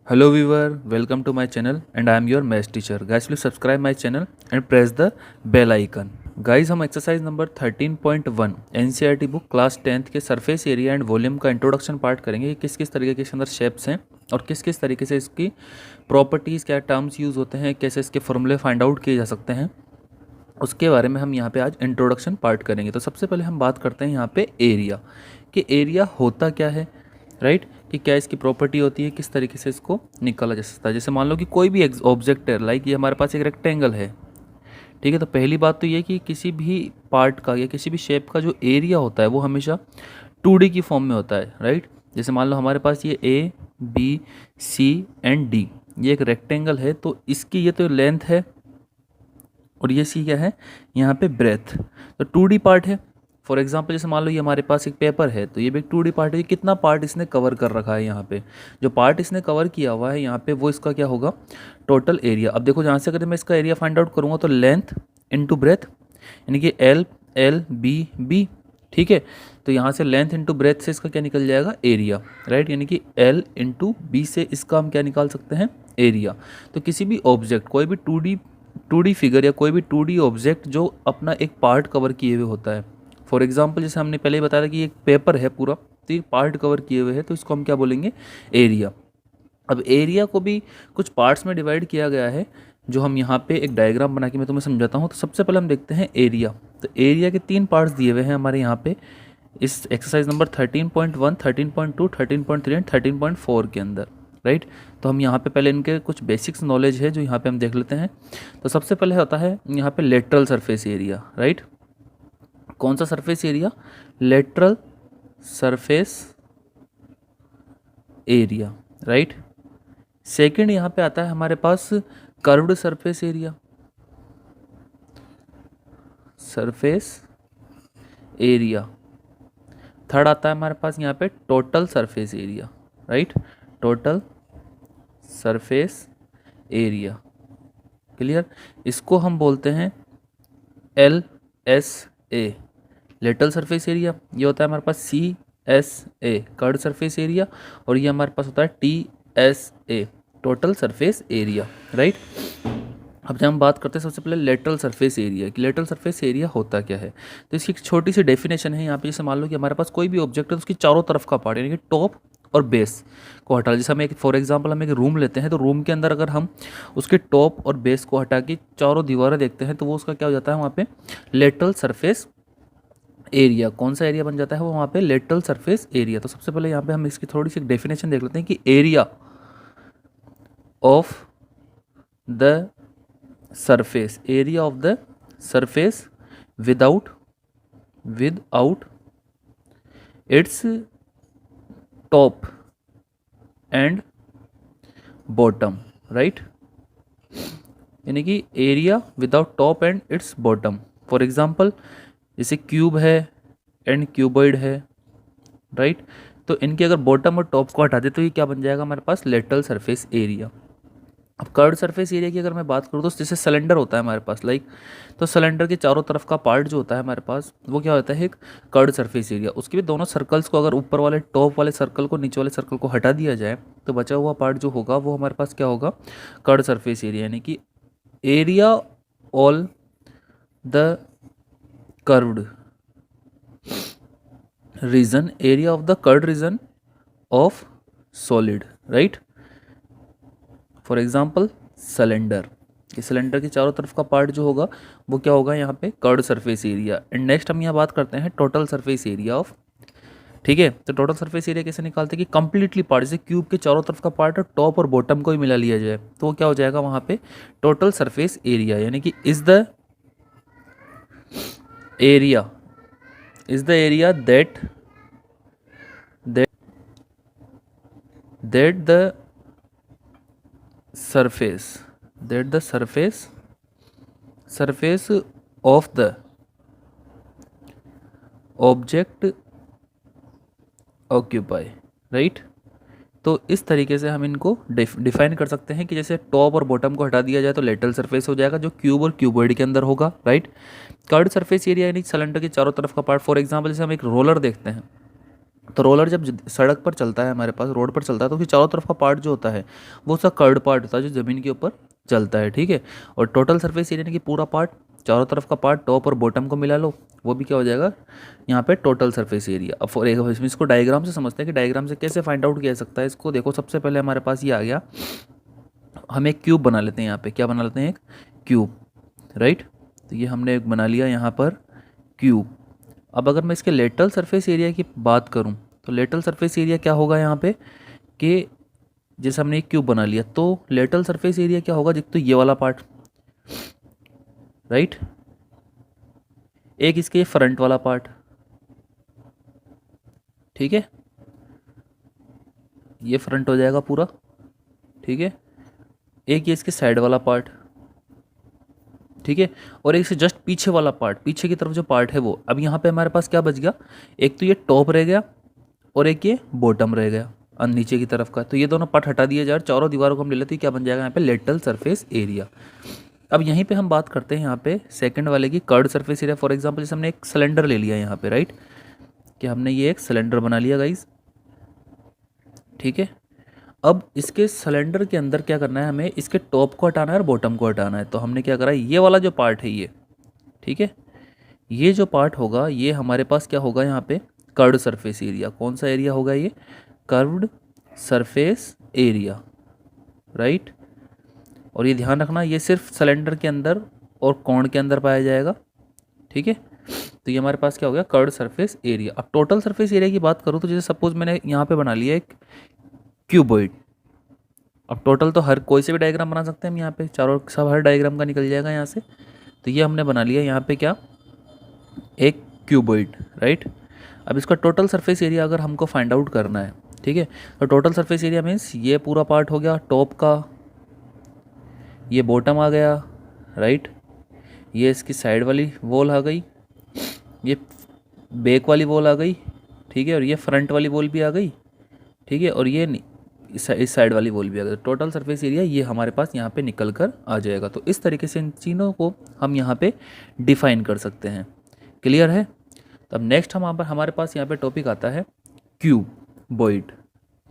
Hello viewer, welcome to my channel and I am your maths teacher. Guys, please subscribe my channel and press the bell icon. Guys हम exercise number 13.1 NCERT book class 10th के surface area and volume का introduction part करेंगे। किस किस तरीके के इसके अंदर शेप्स हैं और किस किस तरीके से इसकी प्रॉपर्टीज़, क्या टर्म्स यूज़ होते हैं, कैसे इसके फॉर्मूले फाइंड आउट किए जा सकते हैं, उसके बारे में हम यहाँ पे आज इंट्रोडक्शन पार्ट करेंगे। तो सबसे पहले हम बात करते हैं यहाँ पे एरिया कि एरिया होता क्या है, राइट, कि क्या इसकी प्रॉपर्टी होती है, किस तरीके से इसको निकाला जा सकता है। जैसे मान लो कि कोई भी ऑब्जेक्ट है, लाइक ये हमारे पास एक रेक्टेंगल है, ठीक है। तो पहली बात तो ये कि किसी भी पार्ट का या किसी भी शेप का जो एरिया होता है वो हमेशा 2D की फॉर्म में होता है, राइट। जैसे मान लो हमारे पास ये A B C and D, ये एक रेक्टेंगल है, तो इसकी ये तो लेंथ है और ये सी क्या है यहाँ पे ब्रेथ, तो 2D पार्ट है। फॉर एग्जांपल जैसे मान लो ये हमारे पास एक पेपर है, तो ये भी एक 2D पार्ट है। ये कितना पार्ट इसने कवर कर रखा है, यहाँ पे जो पार्ट इसने कवर किया हुआ है यहाँ पे वो इसका क्या होगा, टोटल एरिया। अब देखो जहाँ से अगर मैं इसका एरिया फाइंड आउट करूँगा तो लेंथ इंटू ब्रेथ, यानी कि L L B B, ठीक है। तो यहाँ से लेंथ इंटू ब्रेथ से इसका क्या निकल जाएगा, एरिया, राइट, यानी कि L इंटू B से इसका हम क्या निकाल सकते हैं, एरिया। तो किसी भी ऑब्जेक्ट, कोई भी 2D फिगर या कोई भी 2D ऑब्जेक्ट जो अपना एक पार्ट कवर किए हुए होता है, फॉर एग्जांपल जैसे हमने पहले ही बताया था कि एक पेपर है पूरा, तो एक पार्ट कवर किए हुए है, तो इसको हम क्या बोलेंगे, एरिया। अब एरिया को भी कुछ पार्ट्स में डिवाइड किया गया है, जो हम यहाँ पे एक डायग्राम बना के मैं तुम्हें समझाता हूँ। तो सबसे पहले हम देखते हैं एरिया। तो एरिया के 3 पार्ट्स दिए हुए हैं हमारे यहाँ पे इस एक्सरसाइज नंबर 13.1, 13.2, 13.3 एंड 13.4 के अंदर, राइट। तो हम यहाँ पे पहले इनके कुछ बेसिक्स नॉलेज है जो यहाँ पे हम देख लेते हैं। तो सबसे पहले होता है यहाँ पे लेटरल सरफेस एरिया, राइट। कौन सा surface area, lateral surface area, right. Second यहाँ पे आता है हमारे पास curved surface area, surface area. Third आता है हमारे पास यहाँ पे total surface area, right, total surface area, clear. इसको हम बोलते हैं LSA, लेटरल सरफेस एरिया। ये होता है हमारे पास CSA, कर्ड सरफेस एरिया, और ये हमारे पास होता है TSA, total surface area, right. अब जब हम बात करते हैं सबसे पहले लेटरल सरफेस एरिया कि लेटरल सरफेस एरिया होता क्या है, तो इसकी एक छोटी सी डेफिनेशन है यहाँ पे। जैसे मान लो कि हमारे पास कोई भी ऑब्जेक्ट है, तो उसकी चारों तरफ का पार्ट, यानी कि टॉप और बेस को हटा, जैसे हम एक फॉर एग्जांपल हम एक रूम लेते हैं, तो रूम के अंदर अगर हम उसके टॉप और बेस को हटा के चारों दीवारें देखते हैं, तो वो उसका क्या हो जाता है वहाँ पे, लेटरल सरफेस एरिया। कौन सा एरिया बन जाता है वो वहाँ पे, लेटरल सरफेस एरिया। तो सबसे पहले यहाँ पे हम इसकी थोड़ी सी डेफिनेशन देख लेते हैं कि area of the surface, area of the surface without its top and bottom, right, यानी कि area without top and it's bottom. For example जैसे क्यूब है एंड क्यूबॉइड है, राइट, तो इनके अगर बॉटम और टॉप को हटा दे तो ये क्या बन जाएगा हमारे पास, लेटरल सरफेस एरिया। अब कर्ड सरफेस एरिया की अगर मैं बात करूँ तो जैसे सिलेंडर होता है हमारे पास, लाइक, तो सिलेंडर के चारों तरफ का पार्ट जो होता है हमारे पास वो क्या होता है, एक कर्ड सरफेस एरिया। उसके भी दोनों सर्कल्स को, अगर ऊपर वाले टॉप वाले सर्कल को नीचे वाले सर्कल को हटा दिया जाए तो बचा हुआ पार्ट जो होगा वो हमारे पास क्या होगा, कर्ड सरफेस एरिया, यानी कि area all the curved region, area of the curved region of solid, right. For example cylinder, कि सिलेंडर के चारों तरफ का पार्ट जो होगा वो क्या होगा यहाँ पे, curved surface area. And next हम यहाँ बात करते हैं टोटल सरफेस एरिया ऑफ, ठीक है। तो टोटल सरफेस एरिया कैसे निकालते हैं कि कंप्लीटली पार्ट, जैसे क्यूब के चारों तरफ का पार्ट और टॉप और बॉटम को ही मिला लिया जाए तो वो क्या हो जाएगा वहाँ पे, टोटल सरफेस एरिया, यानी कि is the area that the surface of the object occupy, right. तो इस तरीके से हम इनको डिफाइन कर सकते हैं कि जैसे टॉप और बॉटम को हटा दिया जाए तो लेटरल सरफेस हो जाएगा जो क्यूब और क्यूबॉइड के अंदर होगा, राइट। कर्ड सरफेस एरिया यानी सिलेंडर के चारों तरफ का पार्ट। फॉर एग्जांपल जैसे हम एक रोलर देखते हैं, तो रोलर जब सड़क पर चलता है, हमारे पास रोड पर चलता है, तो उसके चारों तरफ का पार्ट जो होता है वो उसका कर्ड पार्ट होता है जो ज़मीन के ऊपर चलता है, ठीक है। और टोटल सरफेस एरिया यानी कि पूरा पार्ट, चारों तरफ का पार्ट, टॉप और बॉटम को मिला लो, वो भी क्या हो जाएगा यहाँ पे टोटल सरफेस एरिया। अब फॉर एक इसको डायग्राम से समझते हैं कि डायग्राम से कैसे फाइंड आउट किया जा सकता है इसको। देखो सबसे पहले हमारे पास ये आ गया, हम एक क्यूब बना लेते हैं यहाँ पे, क्या बना लेते हैं, एक क्यूब, राइट। तो ये हमने एक बना लिया यहाँ पर क्यूब। अब अगर मैं इसके लेटरल सरफेस एरिया की बात करूँ तो लेटरल सरफेस एरिया क्या होगा यहाँ पे कि जैसे हमने एक क्यूब बना लिया तो लेटरल सरफेस एरिया क्या होगा, एक तो ये वाला पार्ट, राइट, एक इसके फ्रंट वाला पार्ट, ठीक है, ये फ्रंट हो जाएगा पूरा, ठीक है, एक ये इसके साइड वाला पार्ट, ठीक है, और एक से जस्ट पीछे वाला पार्ट, पीछे की तरफ जो पार्ट है वो। अब यहाँ पे हमारे पास क्या बच गया, एक तो ये टॉप रह गया और एक ये बॉटम रह गया नीचे की तरफ का। तो ये दोनों पार्ट हटा दिए जाए, चारों दीवारों को हम ले लेते हैं, क्या बन जाएगा यहाँ पे, लेटरल सरफेस एरिया। अब यहीं पे हम बात करते हैं यहाँ पे सेकंड वाले की, curved surface area. For example जैसे हमने एक सिलेंडर ले लिया यहाँ पे, राइट, कि हमने ये एक सिलेंडर बना लिया गाइस, ठीक है। अब इसके सिलेंडर के अंदर क्या करना है, हमें इसके टॉप को हटाना है और बॉटम को हटाना है। तो हमने क्या करा, ये वाला जो पार्ट है ये, ठीक है, ये जो पार्ट होगा ये हमारे पास क्या होगा यहाँ पे, कर्व्ड सरफेस एरिया। कौन सा एरिया होगा ये, कर्व्ड सरफेस एरिया, राइट। और ये ध्यान रखना ये सिर्फ सिलेंडर के अंदर और कोण के अंदर पाया जाएगा, ठीक है। तो ये हमारे पास क्या हो गया, कर्व्ड सरफेस एरिया। अब टोटल सरफेस एरिया की बात करूँ तो जैसे सपोज मैंने यहाँ पे बना लिया एक क्यूबॉइड। अब टोटल तो हर कोई से भी डायग्राम बना सकते हैं हम, यहाँ पे चारों सब हर डायग्राम का निकल जाएगा यहाँ से। तो ये हमने बना लिया यहाँ पे क्या, एक क्यूबॉइड, राइट। अब इसका टोटल सरफेस एरिया अगर हमको फाइंड आउट करना है, ठीक है, तो टोटल सरफेस एरिया मीन्स ये पूरा पार्ट हो गया टॉप का, ये बॉटम आ गया, राइट, ये इसकी साइड वाली वॉल आ गई, ये बैक वाली वॉल आ गई, ठीक है, और ये फ्रंट वाली वॉल भी आ गई, ठीक है, और ये इस साइड वाली वॉल भी आ गई। टोटल सरफेस एरिया ये हमारे पास यहाँ पे निकल कर आ जाएगा। तो इस तरीके से इन चीज़ों को हम यहाँ पे डिफाइन कर सकते हैं। क्लियर है। तो अब नेक्स्ट हमारे पास यहाँ पे टॉपिक आता है क्यूबॉइड,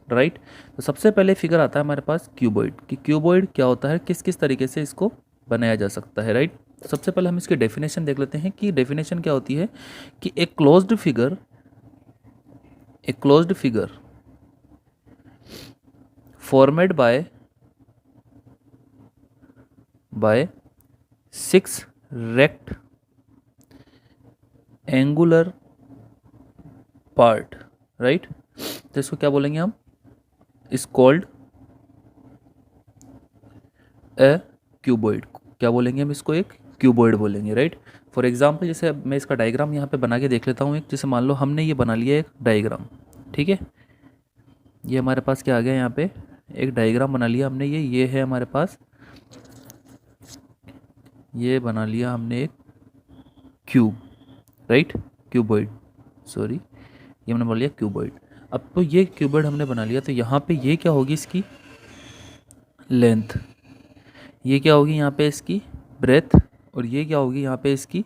राइट। तो सबसे पहले फिगर आता है हमारे पास क्यूबॉइड कि क्यूबॉइड क्या होता है, किस किस तरीके से इसको बनाया जा सकता है, राइट। सबसे पहले हम इसकी डेफिनेशन देख लेते हैं कि डेफिनेशन क्या होती है कि a closed figure formed by 6 rectangular part, right. तो इसको क्या बोलेंगे हम, इज कॉल्ड ए क्यूबॉइड। क्या बोलेंगे हम इसको, एक क्यूबॉइड बोलेंगे, राइट। फॉर एग्जाम्पल जैसे अब मैं इसका डायग्राम यहाँ पे बना के देख लेता हूँ एक, जैसे मान लो हमने ये बना लिया एक डायग्राम, ठीक है, ये हमारे पास क्या आ गया, यहाँ पे एक डायग्राम बना लिया हमने, ये है हमारे पास, ये बना लिया हमने एक क्यूब, राइट, क्यूबॉइड, सॉरी ये हमने बना लिया क्यूबॉइड। अब तो ये क्यूबॉइड हमने बना लिया, तो यहाँ पे ये क्या होगी, इसकी लेंथ, ये क्या होगी यहाँ पे इसकी ब्रेथ, और ये क्या होगी यहाँ पे इसकी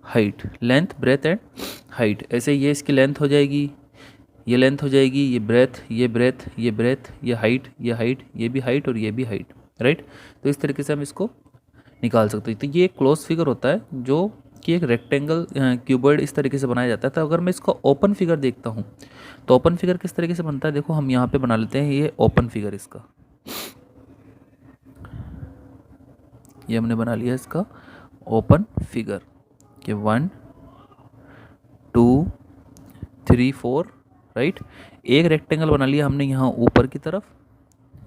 height, length breadth and height. ऐसे ये इसकी लेंथ हो जाएगी, ये लेंथ हो जाएगी, ये ब्रेथ, ये ब्रेथ, ये ब्रेथ, ये हाइट, ये हाइट, ये भी हाइट और ये भी हाइट, राइट। तो इस तरीके से हम इसको निकाल सकते हैं। तो ये क्लोज फिगर होता है जो कि एक रेक्टेंगल क्यूबॉइड इस तरीके से बनाया जाता है। तो अगर मैं इसका ओपन फिगर देखता हूँ तो ओपन फिगर किस तरीके से बनता है, देखो हम यहाँ पे बना लेते हैं ये ओपन फिगर, इसका ये हमने बना लिया इसका ओपन फिगर कि 1 2 3 4, राइट। एक रेक्टेंगल बना लिया हमने यहाँ ऊपर की तरफ,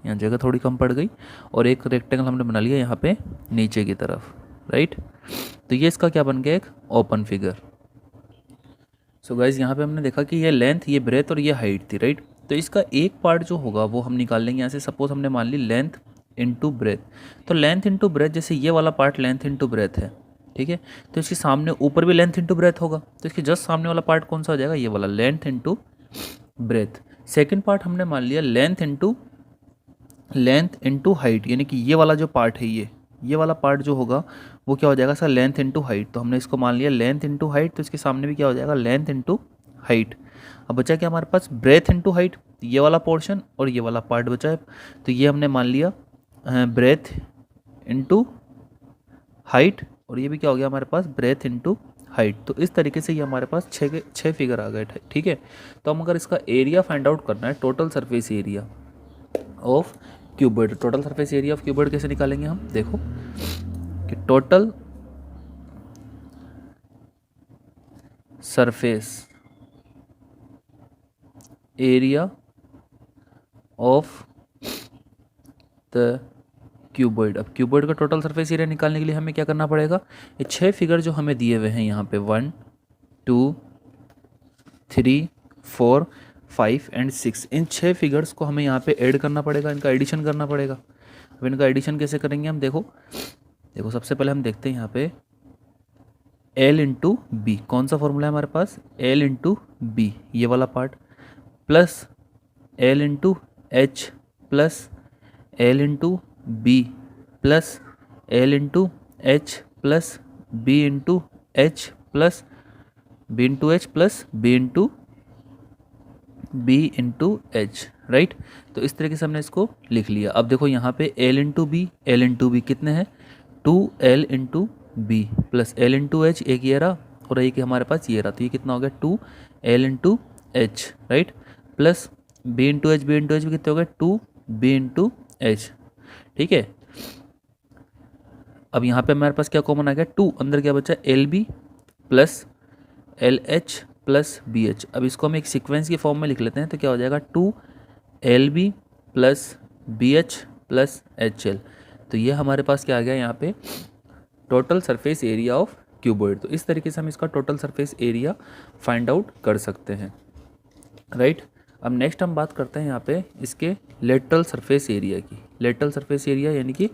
यहाँ जगह थोड़ी कम पड़ गई, और एक रेक्टेंगल हमने बना लिया यहाँ पे नीचे की तरफ, राइट। तो ये इसका क्या बन गया, एक ओपन फिगर। सो गाइज यहाँ पे हमने देखा कि ये लेंथ, ये ब्रेथ और ये हाइट थी, राइट। तो इसका एक पार्ट जो होगा वो हम निकाल लेंगे यहाँ से। सपोज हमने मान ली लेंथ इंटू ब्रेथ, तो लेंथ इंटू ब्रेथ, जैसे ये वाला पार्ट लेंथ इंटू ब्रेथ है, ठीक है, तो इसके सामने ऊपर भी लेंथ इंटू ब्रेथ होगा, तो इसके जस्ट सामने वाला पार्ट कौन सा हो जाएगा, ये वाला length into breadth. Second part हमने मान लिया लेंथ इंटू हाइट, यानी कि ये वाला जो पार्ट है ये वाला पार्ट जो होगा वो क्या हो जाएगा सर, लेंथ इंटू हाइट। तो हमने इसको मान लिया लेंथ इंटू हाइट, तो इसके सामने भी क्या हो जाएगा, लेंथ इंटू हाइट। अब बचा क्या हमारे पास, ब्रेथ इनटू हाइट, ये वाला पोर्शन और ये वाला पार्ट बचा है। तो ये हमने मान लिया ब्रेथ इनटू हाइट, और ये भी क्या हो गया हमारे पास, ब्रेथ इनटू हाइट। तो इस तरीके से ये हमारे पास छः फिगर आ गए, ठीक है। तो हम अगर इसका एरिया फाइंड आउट करना है, total surface area of cuboid, total surface area of cuboid कैसे निकालेंगे हम, देखो कि total surface area of the cuboid. अब क्यूबॉइड का टोटल सरफेस एरिया निकालने के लिए हमें क्या करना पड़ेगा, ये 6 फिगर जो हमें दिए हुए हैं यहाँ पे 1 2 3 4 5 एंड 6, इन 6 फिगर्स को हमें यहाँ पे ऐड करना पड़ेगा, इनका एडिशन करना पड़ेगा। अब इनका एडिशन कैसे करेंगे हम, देखो सबसे पहले हम देखते हैं यहाँ पे L इंटू बी, कौन सा फॉर्मूला है हमारे पास, L इंटू बी, ये वाला part, plus L into H, plus L into B, plus L into H, plus B into H, plus B into H, plus B into H, right. तो इस तरीके से हमने इसको लिख लिया। अब देखो यहाँ पे L इंटू बी कितने हैं, 2L into B plus L into H, एक ये रहा और एक हमारे पास ये रहा, तो ये कितना हो गया 2L into H, right, plus B into H भी कितने हो गए 2B इंटू एच, ठीक है। अब यहाँ पे हमारे पास क्या कॉमन आ गया 2, अंदर क्या बचा LB plus LH plus BH। अब इसको हम एक सीक्वेंस की फॉर्म में लिख लेते हैं, तो क्या हो जाएगा 2LB plus BH plus HL। तो ये हमारे पास क्या आ गया यहाँ पे, total surface area of cuboid. तो इस तरीके से हम इसका total surface area find out कर सकते हैं, राइट। अब नेक्स्ट हम बात करते हैं यहाँ पे इसके लेटरल सरफेस एरिया की। लेटरल सरफेस एरिया यानी कि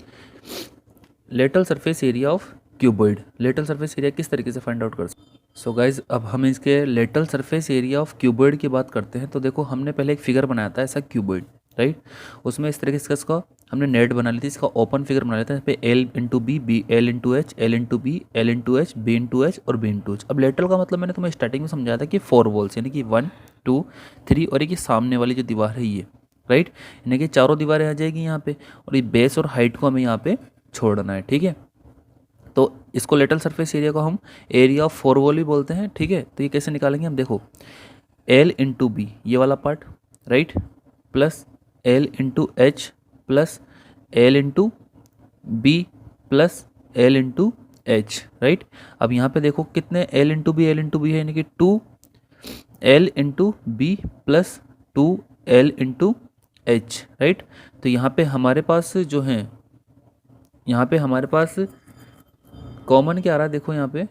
lateral surface area of cuboid. Lateral surface area किस तरीके से फाइंड आउट कर सकते हैं। सो गाइज अब हम इसके lateral surface area of cuboid की बात करते हैं। तो देखो हमने पहले एक फिगर बनाया था ऐसा क्यूबॉइड, राइट। उसमें इस तरीके से इसका हमने नेट बना ली थी, इसका ओपन फिगर बना लेते हैं, इस पर L into B, L into H, L into B, L into H, B into H और B इंटू एच। अब लेटरल का मतलब मैंने तुम्हें स्टार्टिंग में समझाया था कि 4 वॉल्स, यानी कि 1 2 3 और एक सामने वाली जो दीवार है ये, राइट, यानी कि चारों दीवारें आ जाएगी यहाँ पे, और ये बेस और हाइट को हमें यहाँ पे छोड़ना है, ठीक है। तो इसको लेटरल सरफेस एरिया को हम एरिया ऑफ 4 वॉल भी बोलते हैं, ठीक है। तो ये कैसे निकालेंगे हम, देखो L इंटू बी, ये वाला part, right, plus L into H, plus L into B, plus L into H, right. अब यहाँ पे देखो कितने L इंटू बी है, यानी कि 2L into B plus 2L into H, right. तो यहाँ पे हमारे पास जो है, यहाँ पे हमारे पास कॉमन क्या आ रहा है, देखो यहाँ पे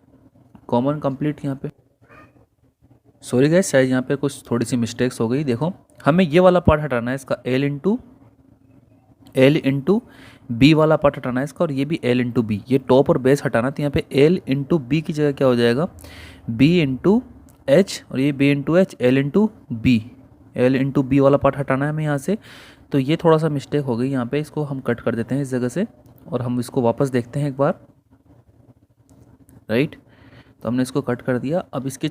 कॉमन कंप्लीट, यहाँ पे सॉरी गाइस शायद यहाँ पे कुछ थोड़ी सी मिस्टेक्स हो गई। देखो हमें ये वाला पार्ट हटाना है इसका, L इंटू बी वाला पार्ट हटाना है इसका, और ये भी L इंटू बी, ये टॉप और बेस हटाना। तो यहाँ पे L इंटू बी की जगह क्या हो जाएगा B इंटू एच, और ये B into H, L into B वाला पार्ट हटाना है हमें यहाँ से। तो ये थोड़ा सा मिस्टेक हो गई यहाँ पे, इसको हम कट कर देते हैं इस जगह से, और हम इसको वापस देखते हैं एक बार, राइट। तो हमने इसको कट कर दिया। अब इसके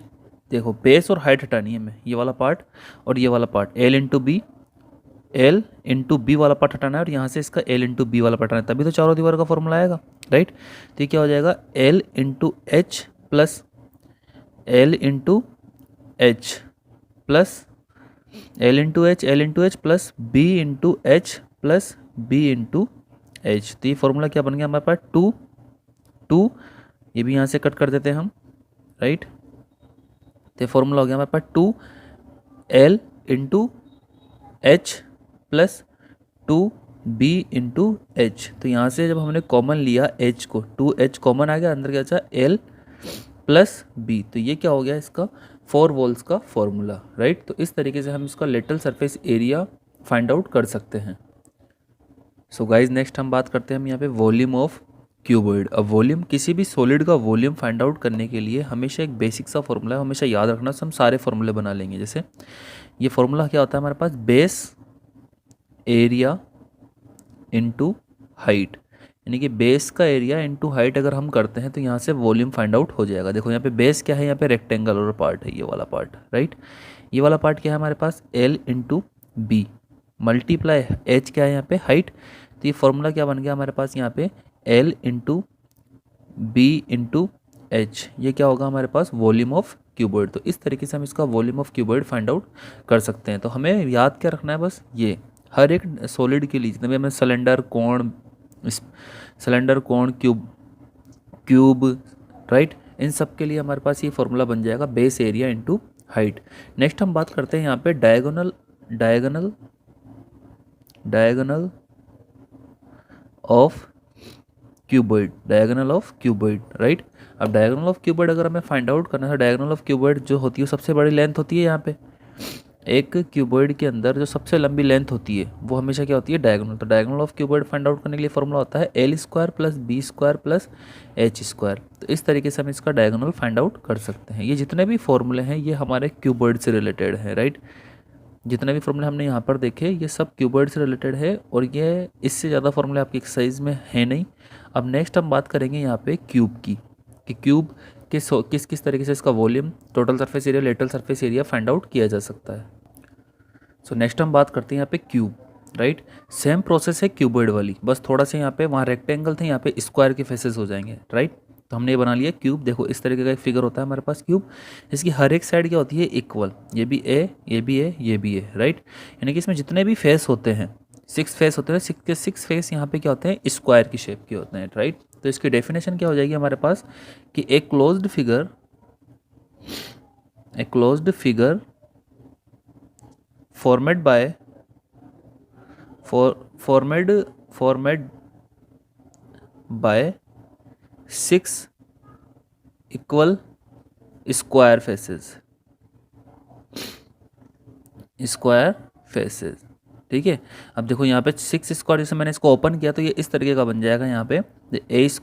देखो बेस और हाइट हटानी है हमें, ये वाला पार्ट और ये वाला पार्ट, L इंटू बी वाला पार्ट हटाना है, और यहाँ से इसका L इंटू बी वाला पार्ट हटाना है, तभी तो चारों दीवार का फॉर्मूला आएगा, राइट। तो ये क्या हो जाएगा L into H plus L into H plus L into H plus B into H plus B into H. तो ये फॉर्मूला क्या बन गया हमारे पास 2, ये भी यहाँ से कट कर देते हैं हम, राइट। तो फॉर्मूला हो गया हमारे पास 2L into H plus 2B into H. तो यहाँ से जब हमने कॉमन लिया H को, 2H कॉमन आ गया, अंदर क्या बचा L प्लस B। तो ये क्या हो गया इसका 4 वॉल्स का फॉर्मूला, राइट। तो इस तरीके से हम इसका lateral surface area find out कर सकते हैं। सो गाइज नेक्स्ट हम बात करते हैं हम यहाँ पे वॉल्यूम ऑफ क्यूबॉइड। अब वॉल्यूम, किसी भी सॉलिड का वॉल्यूम फाइंड आउट करने के लिए हमेशा एक बेसिक सा फॉर्मूला है, हमेशा याद रखना। हम सारे फॉर्मूले बना लेंगे। जैसे ये फॉर्मूला क्या होता है हमारे पास, बेस एरिया इनटू हाइट, यानी कि बेस का एरिया इंटू हाइट अगर हम करते हैं तो यहाँ से वॉल्यूम फाइंड आउट हो जाएगा। देखो यहाँ पे बेस क्या है, यहाँ पे रेक्टेंगुलर पार्ट है ये वाला पार्ट, राइट। ये वाला पार्ट क्या है हमारे पास, L into B multiply H क्या है यहाँ पे, हाइट। तो ये फॉर्मूला क्या बन गया हमारे पास यहाँ पे, L into B into H, ये क्या होगा हमारे पास, वॉल्यूम ऑफ क्यूबॉइड। तो इस तरीके से हम इसका volume of cuboid find out कर सकते हैं। तो हमें याद क्या रखना है, बस ये हर एक सॉलिड के लिए जितने भी हमें सिलेंडर, कोण, क्यूब, राइट, इन सब के लिए हमारे पास ये फॉर्मूला बन जाएगा, base area into height. Next हम बात करते हैं यहाँ पे डायगोनल ऑफ क्यूबॉइड, राइट। अब डायगोनल ऑफ क्यूबॉइड अगर हमें फाइंड आउट करना है, डायगोनल ऑफ क्यूबॉइड जो होती है सबसे बड़ी लेंथ होती है यहाँ पे, एक क्यूबॉइड के अंदर जो सबसे लंबी लेंथ होती है वो हमेशा क्या होती है, डायगोनल। तो diagonal of cuboid find out करने के लिए फॉर्मूला होता है L² + B² + H²। तो इस तरीके से हम इसका डायगोनल फाइंड आउट कर सकते हैं। ये जितने भी फॉर्मूले हैं ये हमारे क्यूबॉइड से रिलेटेड हैं, राइट। जितने भी फॉर्मूले हमने यहाँ पर देखे ये सब क्यूबॉइड से रिलेटेड है, और ये इससे ज़्यादा फॉर्मूले आपकी एक्सरसाइज में है नहीं। अब नेक्स्ट हम बात करेंगे यहाँ पे क्यूब की, कि क्यूब किस तरीके से इसका volume, total surface area, lateral surface area find out किया जा सकता है। सो नेक्स्ट हम बात करते हैं यहाँ पे क्यूब, राइट। सेम प्रोसेस है क्यूबॉइड वाली, बस थोड़ा सा यहाँ पे, वहाँ रेक्टेंगल थे, यहाँ पे स्क्वायर के फेसेस हो जाएंगे, राइट। तो हमने ये बना लिया क्यूब। देखो इस तरीके का एक फिगर होता है हमारे पास क्यूब, इसकी हर एक साइड क्या होती है, इक्वल, ये भी ए, ये भी ए, ये भी ए, राइट। यानी कि इसमें जितने भी फेस होते हैं, 6 फेस होते हैं, 6 फेस यहाँ पे क्या होते हैं, स्क्वायर की शेप के होते हैं, राइट। तो इसकी डेफिनेशन क्या हो जाएगी हमारे पास, कि a closed figure formed by 6 equal square faces, ठीक है। अब देखो यहाँ पे 6 स्क्वायर, जैसे मैंने इसको ओपन किया तो ये इस तरीके का बन जाएगा यहाँ पे, A²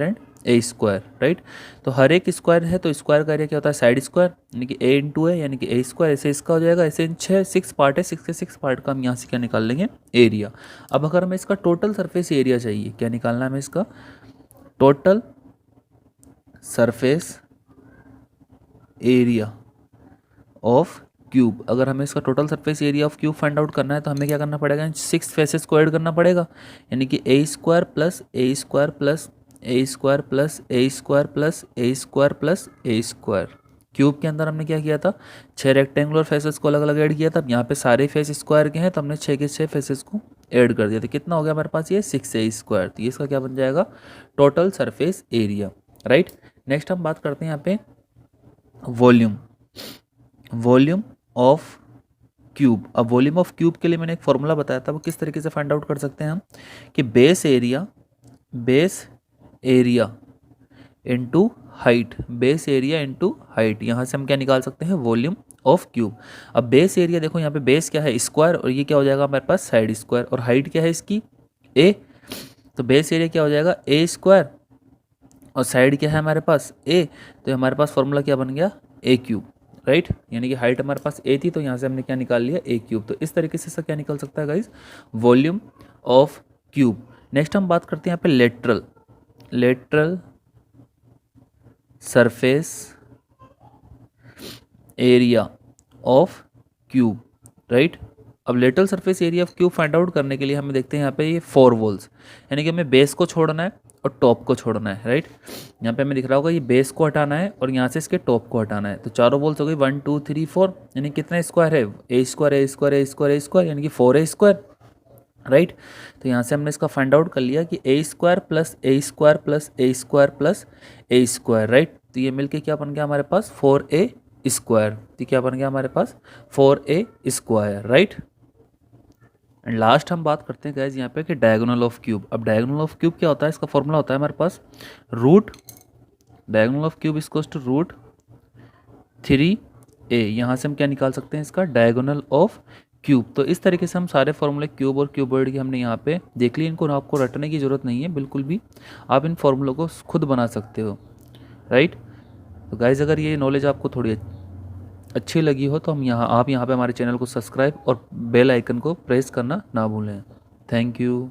एंड A², राइट। तो हर एक स्क्वायर है तो स्क्वायर का एरिया क्या होता है, साइड स्क्वायर, यानी कि A इंटू है, यानी कि A², ऐसे इसका हो जाएगा, ऐसे इन 6 पार्ट है, 6 के 6 पार्ट का हम यहाँ से क्या निकाल लेंगे, एरिया। अब अगर हमें इसका टोटल सरफेस एरिया चाहिए, क्या निकालना है हमें, इसका total surface area of cube. अगर हमें इसका total surface area of cube find out करना है तो हमें क्या करना पड़ेगा, इन 6 फेसेस को ऐड करना पड़ेगा, यानी कि A² + A² + A²। क्यूब के अंदर हमने क्या किया था, 6 रेक्टेंगुलर फेसेस को अलग अलग ऐड किया था। यहाँ पे सारे फेस स्क्वायर के हैं तो हमने 6 के 6 फेसेस को ऐड कर दिया था। कितना हो गया हमारे पास, ये 6A²। तो ये इसका क्या बन जाएगा, total surface area, right. Next हम बात करते हैं यहाँ पे वॉल्यूम ऑफ क्यूब। अब वॉल्यूम ऑफ क्यूब के लिए मैंने एक फॉर्मूला बताया था, वो किस तरीके से फाइंड आउट कर सकते हैं हम, कि बेस एरिया इंटू हाइट, यहाँ से हम क्या निकाल सकते हैं, वॉल्यूम ऑफ क्यूब। अब बेस एरिया देखो यहाँ पे बेस क्या है, स्क्वायर, और ये क्या हो जाएगा हमारे पास, साइड स्क्वायर, और हाइट क्या है इसकी, ए। तो बेस एरिया क्या हो जाएगा, A² और साइड क्या है हमारे पास, ए। तो हमारे पास फॉर्मूला क्या बन गया, A³, राइट। यानी कि हाइट हमारे पास A थी तो यहाँ से हमने क्या निकाल लिया, A³। तो इस तरीके से इसका क्या निकल सकता है guys, volume of cube. Next हम बात करते हैं यहाँ पे lateral surface area of cube, right. अब lateral surface area of cube find out करने के लिए हमें देखते हैं यहाँ पे ये 4 वॉल्स, यानी कि हमें बेस को छोड़ना है और टॉप को छोड़ना है, राइट। यहाँ पे हमें दिख रहा होगा ये बेस को हटाना है और यहाँ से इसके टॉप को हटाना है। तो चारों वॉल्स हो गई 1 2 3 4, यानी कितना स्क्वायर है, A², यानी कि 4A², राइट। तो यहाँ से हमने इसका फाइंड आउट कर लिया कि A² + A² + A² + A², right. तो ये मिलके क्या बन गया हमारे पास, 4A²। तो क्या बन गया हमारे पास, 4A², राइट। एंड लास्ट हम बात करते हैं गाइज यहाँ पे कि डायगोनल ऑफ क्यूब। अब डायगोनल ऑफ क्यूब क्या होता है, इसका फॉर्मूला होता है हमारे पास डायगोनल ऑफ क्यूब = √3a। यहाँ से हम क्या निकाल सकते हैं, इसका डायगोनल ऑफ क्यूब। तो इस तरीके से हम सारे फॉर्मूले क्यूब और क्यूबॉइड के हमने यहाँ पे देख लिए। इनको आपको रटने की ज़रूरत नहीं है बिल्कुल भी, आप इन फॉर्मूलों को खुद बना सकते हो, राइट। तो गाइज अगर ये नॉलेज आपको थोड़ी अच्छी लगी हो तो आप यहाँ पे हमारे चैनल को सब्सक्राइब और बेल आइकन को प्रेस करना ना भूलें। Thank you.